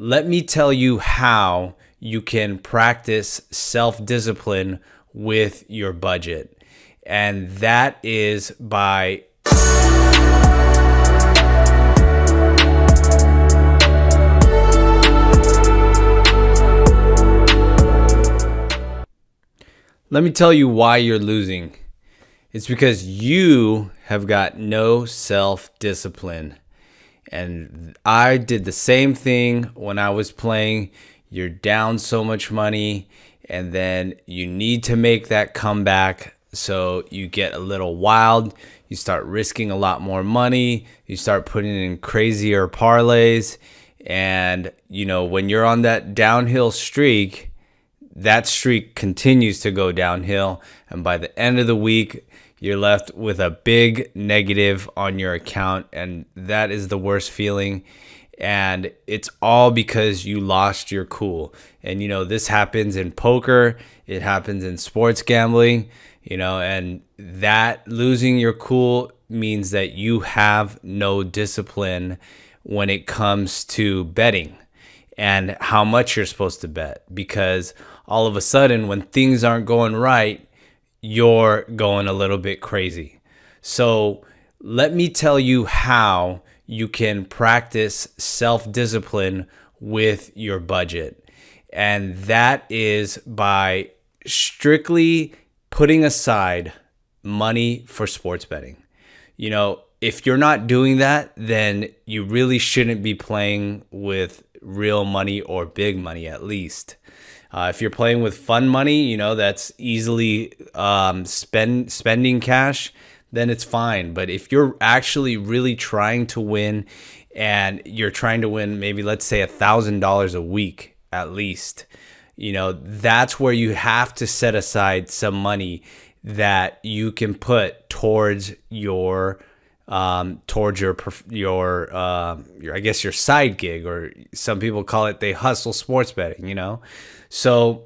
let me tell you how you can practice self-discipline with your budget. And that is by let me tell you why you're losing. It's because you have got no self-discipline. And I did the same thing when I was playing. You're down so much money, and then you need to make that comeback. So you get a little wild. You start risking a lot more money. You start putting in crazier parlays. And, when you're on that downhill streak, that streak continues to go downhill. And by the end of the week, you're left with a big negative on your account, and that is the worst feeling. And it's all because you lost your cool. And this happens in poker, it happens in sports gambling, and that losing your cool means that you have no discipline when it comes to betting and how much you're supposed to bet, because all of a sudden when things aren't going right, you're going a little bit crazy. So let me tell you how you can practice self-discipline with your budget. And that is by strictly putting aside money for sports betting. If you're not doing that, then you really shouldn't be playing with real money or big money, at least. If you're playing with fun money, that's easily spending cash, then it's fine. But if you're actually really trying to win, and you're trying to win maybe, let's say, $1,000 a week at least, that's where you have to set aside some money that you can put towards your I guess your side gig, or some people call it, they hustle sports betting, So,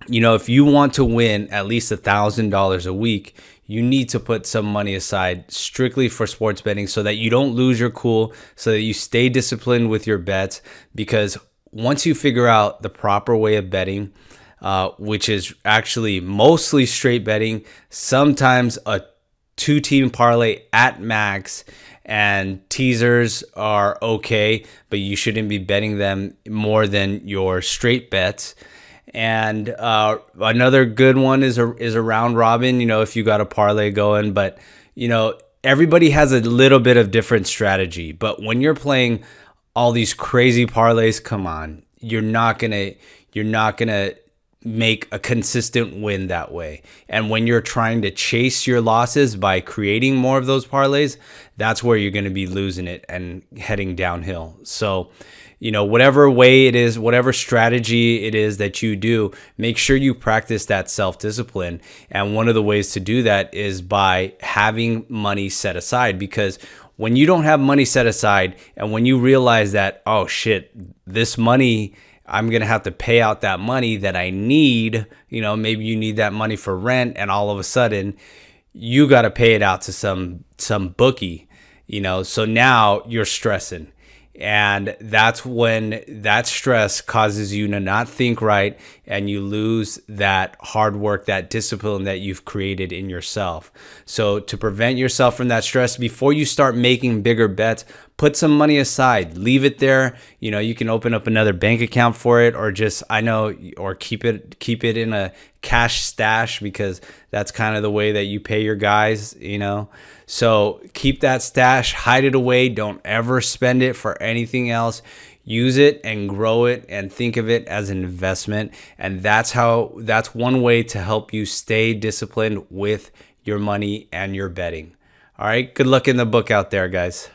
if you want to win at least $1,000 a week, you need to put some money aside strictly for sports betting so that you don't lose your cool, so that you stay disciplined with your bets. Because once you figure out the proper way of betting, which is actually mostly straight betting, sometimes a 2-team parlay at max, and teasers are okay, but you shouldn't be betting them more than your straight bets. And another good one is a round robin, if you got a parlay going. But everybody has a little bit of different strategy. But when you're playing all these crazy parlays, come on, you're not gonna make a consistent win that way. And when you're trying to chase your losses by creating more of those parlays, that's where you're going to be losing it and heading downhill. So, whatever way it is, whatever strategy it is that you do, make sure you practice that self-discipline. And one of the ways to do that is by having money set aside, because when you don't have money set aside, and when you realize that, oh shit, this money, I'm going to have to pay out that money that I need, maybe you need that money for rent, and all of a sudden you got to pay it out to some bookie, so now you're stressing. And that's when that stress causes you to not think right, and you lose that hard work, that discipline that you've created in yourself. So to prevent yourself from that stress, before you start making bigger bets, put some money aside, leave it there. You can open up another bank account for it, or or keep it in a cash stash, because that's kind of the way that you pay your guys, So keep that stash, hide it away. Don't ever spend it for anything else. Use it and grow it, and think of it as an investment. And that's one way to help you stay disciplined with your money and your betting. All right. Good luck in the book out there, guys.